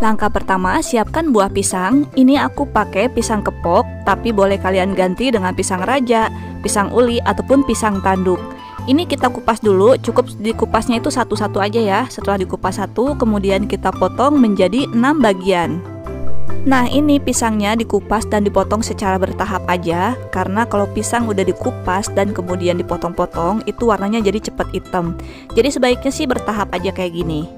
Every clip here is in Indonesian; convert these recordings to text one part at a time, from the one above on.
Langkah pertama, siapkan buah pisang. Ini aku pakai pisang kepok, tapi boleh kalian ganti dengan pisang raja, pisang uli, ataupun pisang tanduk. Ini kita kupas dulu, cukup dikupasnya itu satu-satu aja ya. Setelah dikupas satu, kemudian kita potong menjadi 6 bagian. Nah, ini pisangnya dikupas dan dipotong secara bertahap aja, karena kalau pisang udah dikupas dan kemudian dipotong-potong, itu warnanya jadi cepet hitam. Jadi sebaiknya sih bertahap aja kayak gini.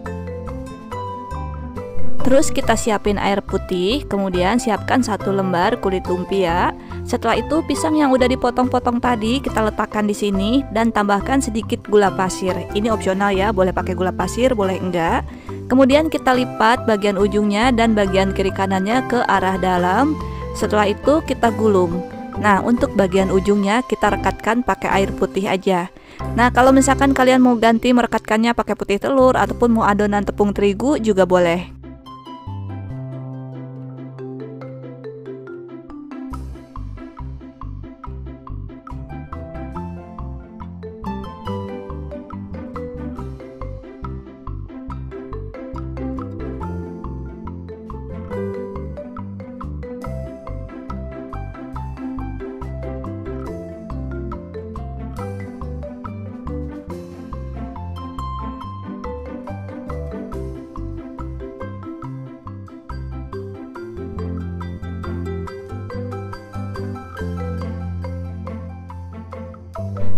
Terus kita siapin air putih, kemudian siapkan 1 lembar kulit lumpia. Setelah itu pisang yang udah dipotong-potong tadi kita letakkan di sini dan tambahkan sedikit gula pasir. Ini opsional ya, boleh pakai gula pasir, boleh enggak. Kemudian kita lipat bagian ujungnya dan bagian kiri kanannya ke arah dalam. Setelah itu kita gulung. Nah, untuk bagian ujungnya kita rekatkan pakai air putih aja. Nah, kalau misalkan kalian mau ganti merekatkannya pakai putih telur ataupun mau adonan tepung terigu juga boleh.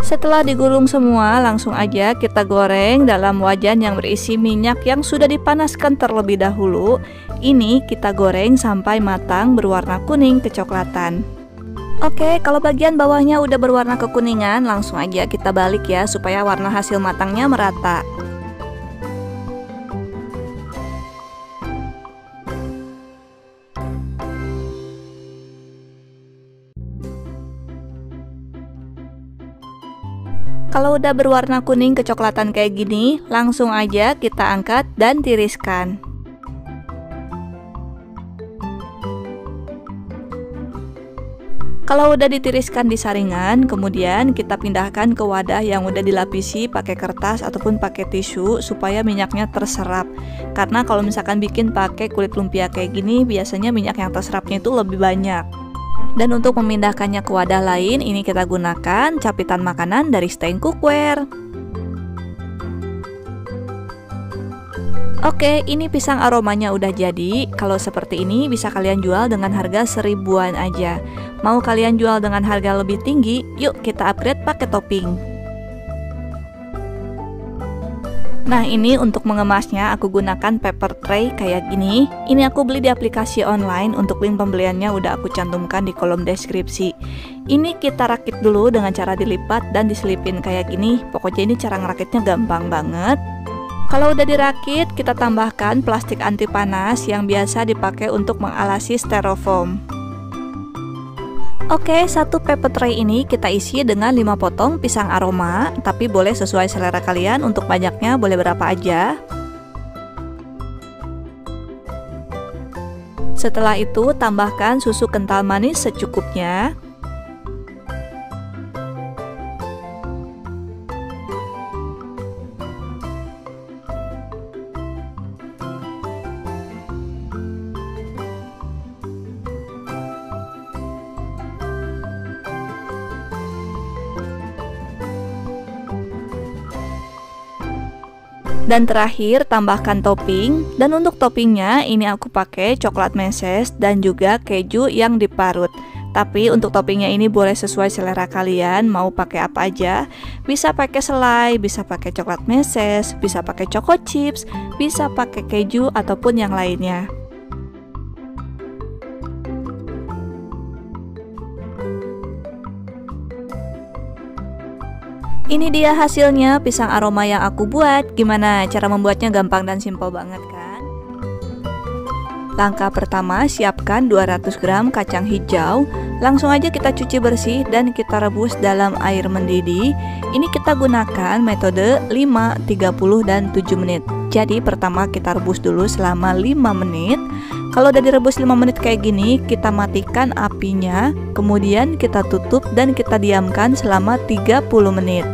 Setelah digulung semua, langsung aja kita goreng dalam wajan yang berisi minyak yang sudah dipanaskan terlebih dahulu. Ini kita goreng sampai matang berwarna kuning kecoklatan. Oke, kalau bagian bawahnya udah berwarna kekuningan, langsung aja kita balik ya supaya warna hasil matangnya merata. Kalau udah berwarna kuning kecoklatan kayak gini, langsung aja kita angkat dan tiriskan. Kalau udah ditiriskan di saringan, kemudian kita pindahkan ke wadah yang udah dilapisi pakai kertas ataupun pakai tisu supaya minyaknya terserap. Karena kalau misalkan bikin pakai kulit lumpia kayak gini, biasanya minyak yang terserapnya itu lebih banyak. Dan untuk memindahkannya ke wadah lain, ini kita gunakan capitan makanan dari Stein Cookware. Oke, ini pisang aromanya udah jadi. Kalau seperti ini bisa kalian jual dengan harga 1000-an aja. Mau kalian jual dengan harga lebih tinggi, yuk kita upgrade pakai topping. Nah, ini untuk mengemasnya aku gunakan paper tray kayak gini. Ini aku beli di aplikasi online, untuk link pembeliannya udah aku cantumkan di kolom deskripsi. Ini kita rakit dulu dengan cara dilipat dan diselipin kayak gini. Pokoknya ini cara ngerakitnya gampang banget. Kalau udah dirakit, kita tambahkan plastik anti panas yang biasa dipakai untuk mengalasi styrofoam. Oke, satu paper tray ini kita isi dengan 5 potong pisang aroma, tapi boleh sesuai selera kalian, untuk banyaknya boleh berapa aja. Setelah itu tambahkan susu kental manis secukupnya. Dan terakhir tambahkan topping. Dan untuk toppingnya ini aku pakai coklat meses dan juga keju yang diparut. Tapi untuk toppingnya ini boleh sesuai selera kalian, mau pakai apa aja. Bisa pakai selai, bisa pakai coklat meses, bisa pakai choco chips, bisa pakai keju ataupun yang lainnya. Ini dia hasilnya pisang aroma yang aku buat. Gimana cara membuatnya? Gampang dan simpel banget kan? Langkah pertama, siapkan 200 gram kacang hijau. Langsung aja kita cuci bersih dan kita rebus dalam air mendidih. Ini kita gunakan metode 5, 30, dan 7 menit. Jadi pertama kita rebus dulu selama 5 menit. Kalau udah direbus 5 menit kayak gini, kita matikan apinya. Kemudian kita tutup dan kita diamkan selama 30 menit.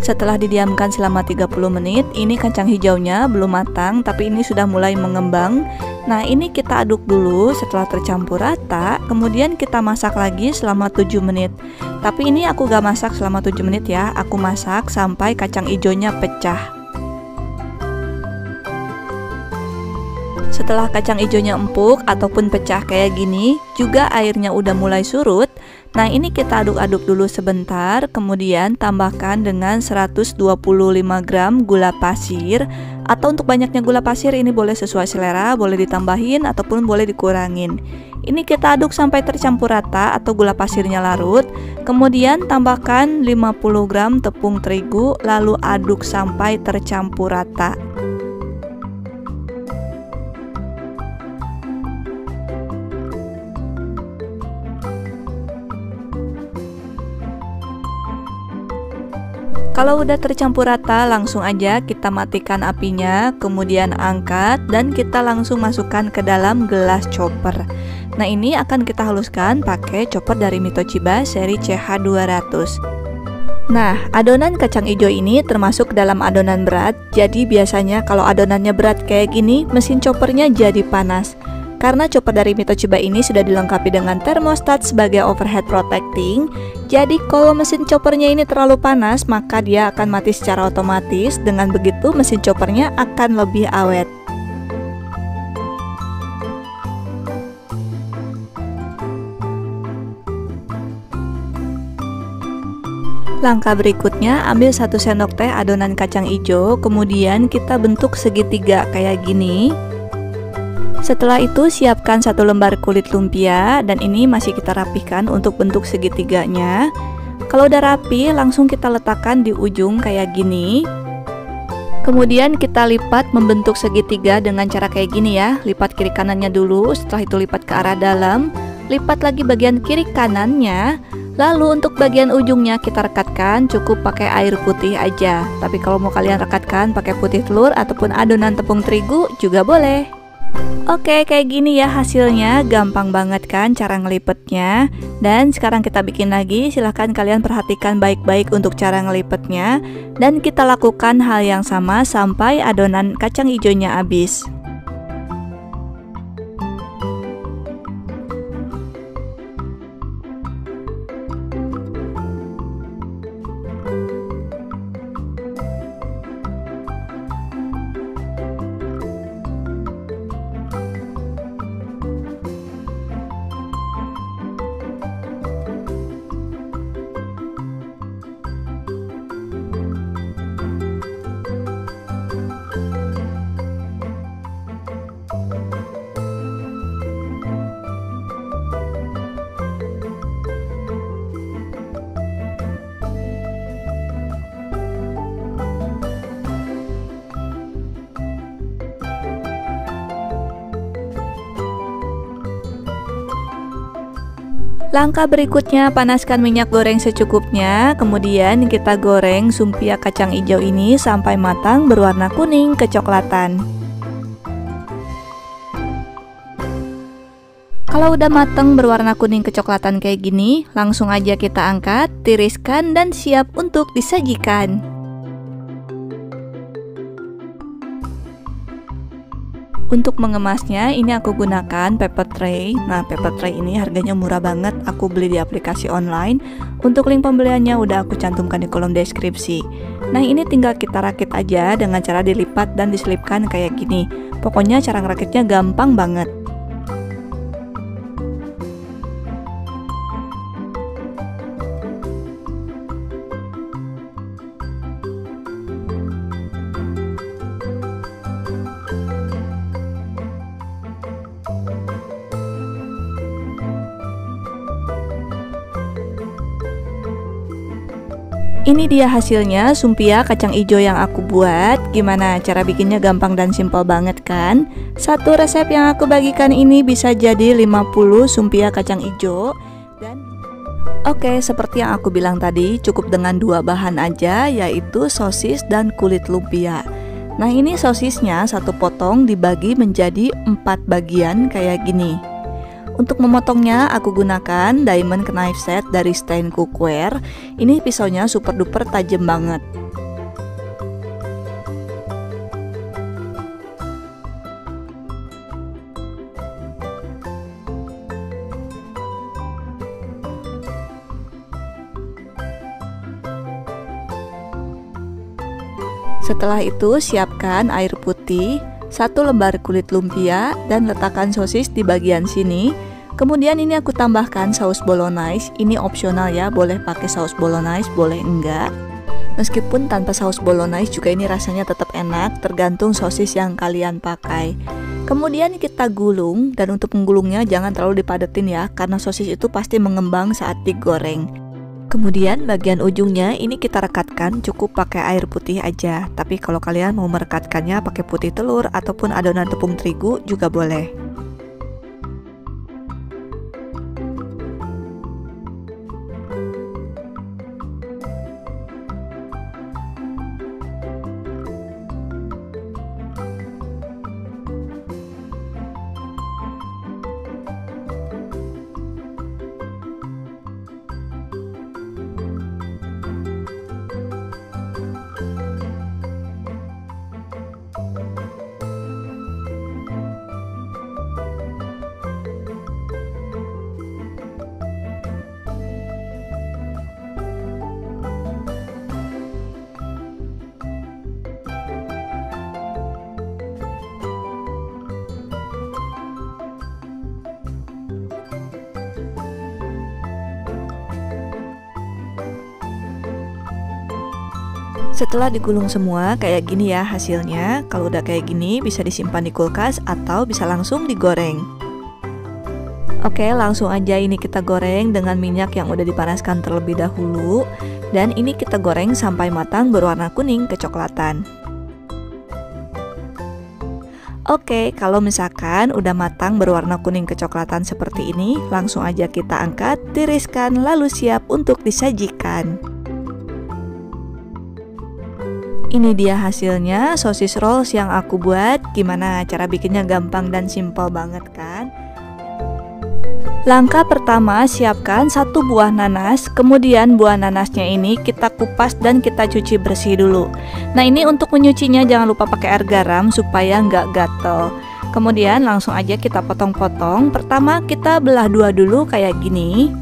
Setelah didiamkan selama 30 menit, ini kacang hijaunya belum matang tapi ini sudah mulai mengembang. Nah, ini kita aduk dulu setelah tercampur rata, kemudian kita masak lagi selama 7 menit. Tapi ini aku gak masak selama 7 menit ya, aku masak sampai kacang hijaunya pecah. Setelah kacang hijaunya empuk ataupun pecah kayak gini, juga airnya udah mulai surut. Nah, ini kita aduk-aduk dulu sebentar, kemudian tambahkan dengan 125 gram gula pasir. Atau untuk banyaknya gula pasir ini boleh sesuai selera, boleh ditambahin ataupun boleh dikurangin. Ini kita aduk sampai tercampur rata atau gula pasirnya larut. Kemudian tambahkan 50 gram tepung terigu, lalu aduk sampai tercampur rata. Kalau udah tercampur rata, langsung aja kita matikan apinya, kemudian angkat dan kita langsung masukkan ke dalam gelas chopper. Nah, ini akan kita haluskan pakai chopper dari Mitochiba seri CH200. Nah, adonan kacang hijau ini termasuk dalam adonan berat, jadi biasanya kalau adonannya berat kayak gini, mesin choppernya jadi panas. Karena chopper dari Mitochiba ini sudah dilengkapi dengan thermostat sebagai overhead protecting, jadi kalau mesin choppernya ini terlalu panas, maka dia akan mati secara otomatis. Dengan begitu mesin choppernya akan lebih awet. Langkah berikutnya, ambil 1 sendok teh adonan kacang hijau, kemudian kita bentuk segitiga kayak gini. Setelah itu siapkan 1 lembar kulit lumpia dan ini masih kita rapihkan untuk bentuk segitiganya. Kalau udah rapi, langsung kita letakkan di ujung kayak gini. Kemudian kita lipat membentuk segitiga dengan cara kayak gini ya. Lipat kiri kanannya dulu, setelah itu lipat ke arah dalam. Lipat lagi bagian kiri kanannya. Lalu untuk bagian ujungnya kita rekatkan, cukup pakai air putih aja. Tapi kalau mau kalian rekatkan pakai putih telur ataupun adonan tepung terigu juga boleh. Oke, kayak gini ya hasilnya, gampang banget kan cara ngelipetnya. Dan sekarang kita bikin lagi, silahkan kalian perhatikan baik-baik untuk cara ngelipetnya. Dan kita lakukan hal yang sama sampai adonan kacang hijaunya habis. Langkah berikutnya, panaskan minyak goreng secukupnya. Kemudian kita goreng sumpia kacang hijau ini sampai matang berwarna kuning kecoklatan. Kalau udah matang berwarna kuning kecoklatan kayak gini, langsung aja kita angkat, tiriskan dan siap untuk disajikan. Untuk mengemasnya, ini aku gunakan paper tray. Nah, paper tray ini harganya murah banget. Aku beli di aplikasi online. Untuk link pembeliannya udah aku cantumkan di kolom deskripsi. Nah, ini tinggal kita rakit aja dengan cara dilipat dan diselipkan kayak gini. Pokoknya cara ngerakitnya gampang banget. Ini dia hasilnya, sumpia kacang hijau yang aku buat. Gimana cara bikinnya, gampang dan simpel banget kan? Satu resep yang aku bagikan ini bisa jadi 50 sumpia kacang hijau. Dan oke, seperti yang aku bilang tadi, cukup dengan 2 bahan aja, yaitu sosis dan kulit lumpia. Nah, ini sosisnya 1 potong dibagi menjadi 4 bagian kayak gini. Untuk memotongnya aku gunakan diamond knife set dari Stein Cookware. Ini pisaunya super duper tajam banget. Setelah itu siapkan air putih, 1 lembar kulit lumpia, dan letakkan sosis di bagian sini. Kemudian ini aku tambahkan saus bolognese. Ini opsional ya, boleh pakai saus bolognese, boleh enggak. Meskipun tanpa saus bolognese juga ini rasanya tetap enak, tergantung sosis yang kalian pakai. Kemudian kita gulung, dan untuk menggulungnya jangan terlalu dipadetin ya, karena sosis itu pasti mengembang saat digoreng. Kemudian bagian ujungnya ini kita rekatkan, cukup pakai air putih aja. Tapi kalau kalian mau merekatkannya pakai putih telur ataupun adonan tepung terigu juga boleh. Setelah digulung semua kayak gini ya hasilnya. Kalau udah kayak gini bisa disimpan di kulkas atau bisa langsung digoreng. Oke, langsung aja ini kita goreng dengan minyak yang udah dipanaskan terlebih dahulu. Dan ini kita goreng sampai matang berwarna kuning kecoklatan. Oke, kalau misalkan udah matang berwarna kuning kecoklatan seperti ini, langsung aja kita angkat, tiriskan, lalu siap untuk disajikan. Ini dia hasilnya, sosis rolls yang aku buat. Gimana cara bikinnya? Gampang dan simpel banget kan? Langkah pertama, siapkan 1 buah nanas. Kemudian buah nanasnya ini kita kupas dan kita cuci bersih dulu. Nah, ini untuk menyucinya jangan lupa pakai air garam supaya nggak gatel. Kemudian langsung aja kita potong-potong. Pertama kita belah 2 dulu kayak gini.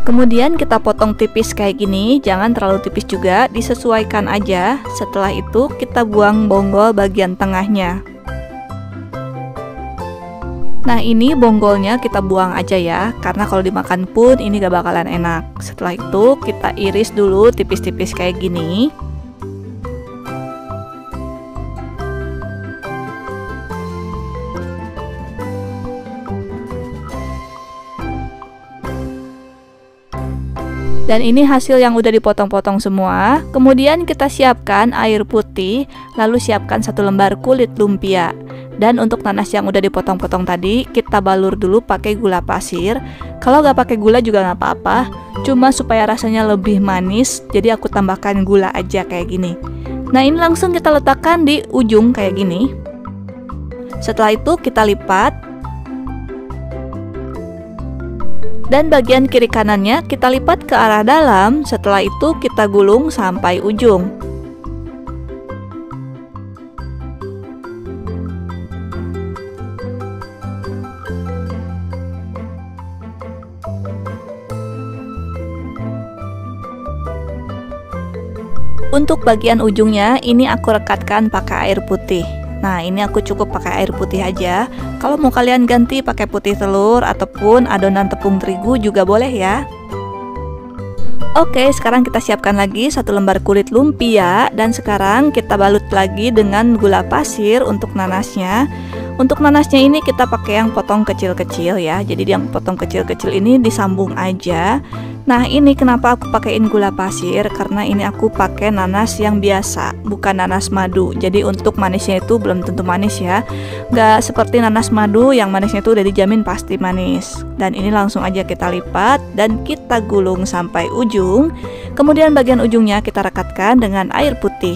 Kemudian kita potong tipis kayak gini, jangan terlalu tipis juga, disesuaikan aja. Setelah itu kita buang bonggol bagian tengahnya. Nah, ini bonggolnya kita buang aja ya, karena kalau dimakan pun ini gak bakalan enak. Setelah itu kita iris dulu tipis-tipis kayak gini. Dan ini hasil yang udah dipotong-potong semua. Kemudian kita siapkan air putih, lalu siapkan 1 lembar kulit lumpia. Dan untuk nanas yang udah dipotong-potong tadi, kita balur dulu pakai gula pasir. Kalau nggak pakai gula juga nggak apa-apa, cuma supaya rasanya lebih manis, jadi aku tambahkan gula aja kayak gini. Nah, ini langsung kita letakkan di ujung kayak gini. Setelah itu kita lipat. Dan bagian kiri kanannya kita lipat ke arah dalam. Setelah itu kita gulung sampai ujung. Untuk bagian ujungnya ini aku rekatkan pakai air putih. Nah, ini aku cukup pakai air putih aja. Kalau mau kalian ganti pakai putih telur ataupun adonan tepung terigu juga boleh ya. Oke, sekarang kita siapkan lagi 1 lembar kulit lumpia. Dan sekarang kita balut lagi dengan gula pasir untuk nanasnya. Untuk nanasnya ini kita pakai yang potong kecil-kecil ya. Jadi yang potong kecil-kecil ini disambung aja. Nah, ini kenapa aku pakaiin gula pasir, karena ini aku pakai nanas yang biasa, bukan nanas madu. Jadi untuk manisnya itu belum tentu manis ya. Nggak seperti nanas madu yang manisnya itu udah dijamin pasti manis. Dan ini langsung aja kita lipat dan kita gulung sampai ujung. Kemudian bagian ujungnya kita rekatkan dengan air putih.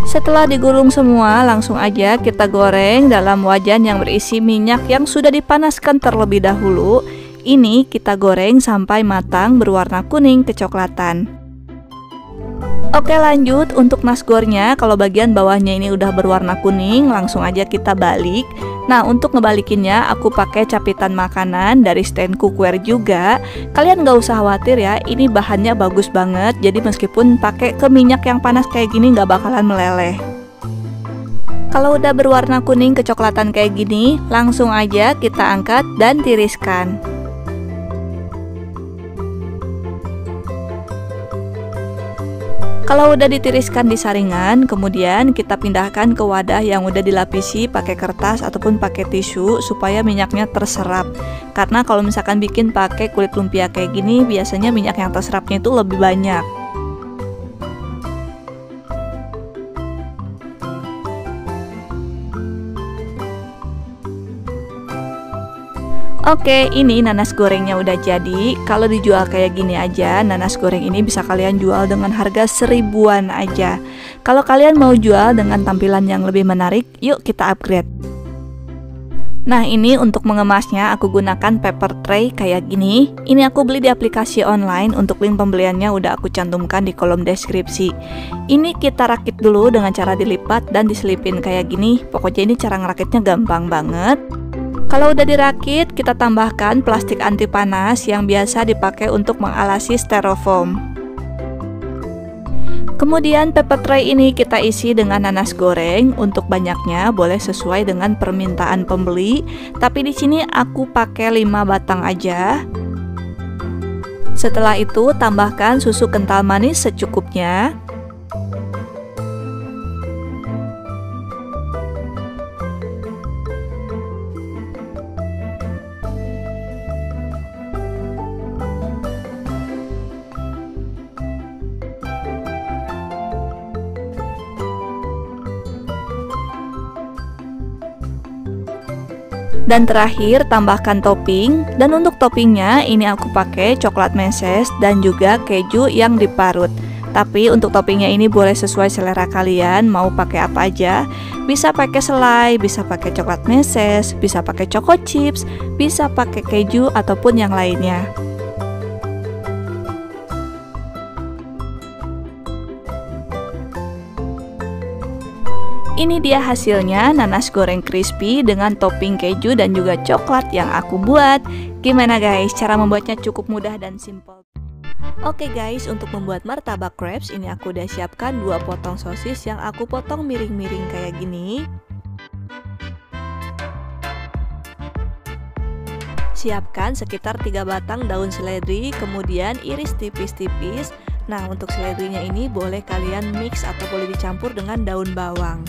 Setelah digulung semua, langsung aja kita goreng dalam wajan yang berisi minyak yang sudah dipanaskan terlebih dahulu. Ini kita goreng sampai matang berwarna kuning kecoklatan. Oke, lanjut untuk nasgornya. Kalau bagian bawahnya ini udah berwarna kuning, langsung aja kita balik. Nah, untuk ngebalikinnya aku pakai capitan makanan dari stand cookware juga. Kalian gak usah khawatir ya, ini bahannya bagus banget. Jadi meskipun pakai ke minyak yang panas kayak gini gak bakalan meleleh. Kalau udah berwarna kuning kecoklatan kayak gini, langsung aja kita angkat dan tiriskan. Kalau udah ditiriskan di saringan, kemudian kita pindahkan ke wadah yang udah dilapisi pakai kertas ataupun pakai tisu supaya minyaknya terserap. Karena kalau misalkan bikin pakai kulit lumpia kayak gini, biasanya minyak yang terserapnya itu lebih banyak. Oke, ini nanas gorengnya udah jadi. Kalau dijual kayak gini aja, nanas goreng ini bisa kalian jual dengan harga 1000-an aja. Kalau kalian mau jual dengan tampilan yang lebih menarik, yuk kita upgrade. Nah, ini untuk mengemasnya aku gunakan paper tray kayak gini. Ini aku beli di aplikasi online, untuk link pembeliannya udah aku cantumkan di kolom deskripsi. Ini kita rakit dulu dengan cara dilipat dan diselipin kayak gini. Pokoknya ini cara ngerakitnya gampang banget. Kalau udah dirakit, kita tambahkan plastik anti panas yang biasa dipakai untuk mengalasi styrofoam. Kemudian paper tray ini kita isi dengan nanas goreng. Untuk banyaknya boleh sesuai dengan permintaan pembeli, tapi di sini aku pakai 5 batang aja. Setelah itu tambahkan susu kental manis secukupnya. Dan terakhir tambahkan topping. Dan untuk toppingnya ini aku pakai coklat meses dan juga keju yang diparut. Tapi untuk toppingnya ini boleh sesuai selera kalian, mau pakai apa aja. Bisa pakai selai, bisa pakai coklat meses, bisa pakai choco chips, bisa pakai keju ataupun yang lainnya. Ini dia hasilnya, nanas goreng crispy dengan topping keju dan juga coklat yang aku buat. Gimana guys, cara membuatnya cukup mudah dan simple. Oke guys, untuk membuat martabak crepes ini aku udah siapkan 2 potong sosis yang aku potong miring-miring kayak gini. Siapkan sekitar 3 batang daun seledri, kemudian iris tipis-tipis. Nah, untuk seledrinya ini boleh kalian mix atau boleh dicampur dengan daun bawang.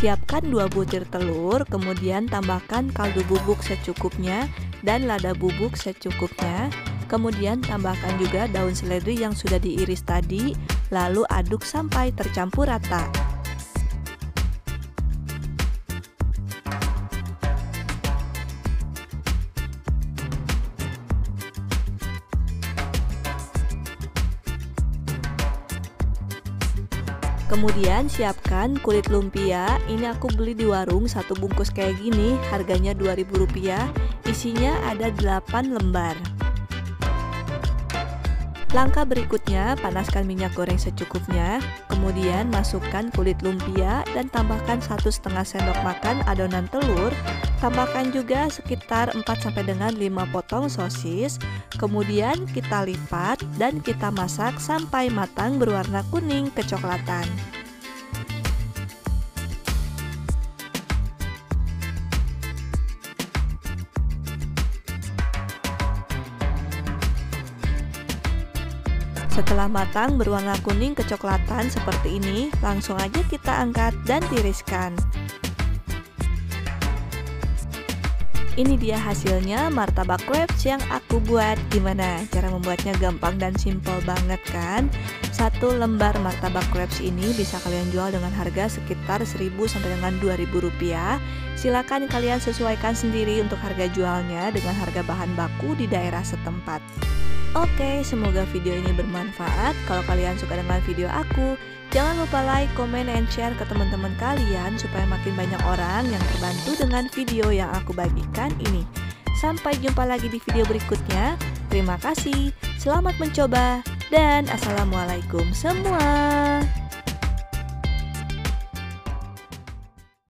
Siapkan 2 butir telur, kemudian tambahkan kaldu bubuk secukupnya dan lada bubuk secukupnya. Kemudian tambahkan juga daun seledri yang sudah diiris tadi, lalu aduk sampai tercampur rata. Kemudian siapkan kulit lumpia. Ini aku beli di warung, 1 bungkus kayak gini, harganya Rp2.000. Isinya ada 8 lembar. Langkah berikutnya, panaskan minyak goreng secukupnya. Kemudian masukkan kulit lumpia dan tambahkan 1,5 sendok makan adonan telur. Tambahkan juga sekitar 4 sampai dengan 5 potong sosis. Kemudian kita lipat dan kita masak sampai matang berwarna kuning kecoklatan. Setelah matang berwarna kuning kecoklatan seperti ini, langsung aja kita angkat dan tiriskan. Ini dia hasilnya martabak crepes yang aku buat. Gimana? Cara membuatnya gampang dan simple banget kan? Satu lembar martabak crepes ini bisa kalian jual dengan harga sekitar 1.000 sampai dengan 2.000 rupiah. Silakan kalian sesuaikan sendiri untuk harga jualnya dengan harga bahan baku di daerah setempat. Oke, semoga video ini bermanfaat. Kalau kalian suka dengan video aku, jangan lupa like, comment, and share ke teman-teman kalian supaya makin banyak orang yang terbantu dengan video yang aku bagikan ini. Sampai jumpa lagi di video berikutnya. Terima kasih, selamat mencoba, dan assalamualaikum semua.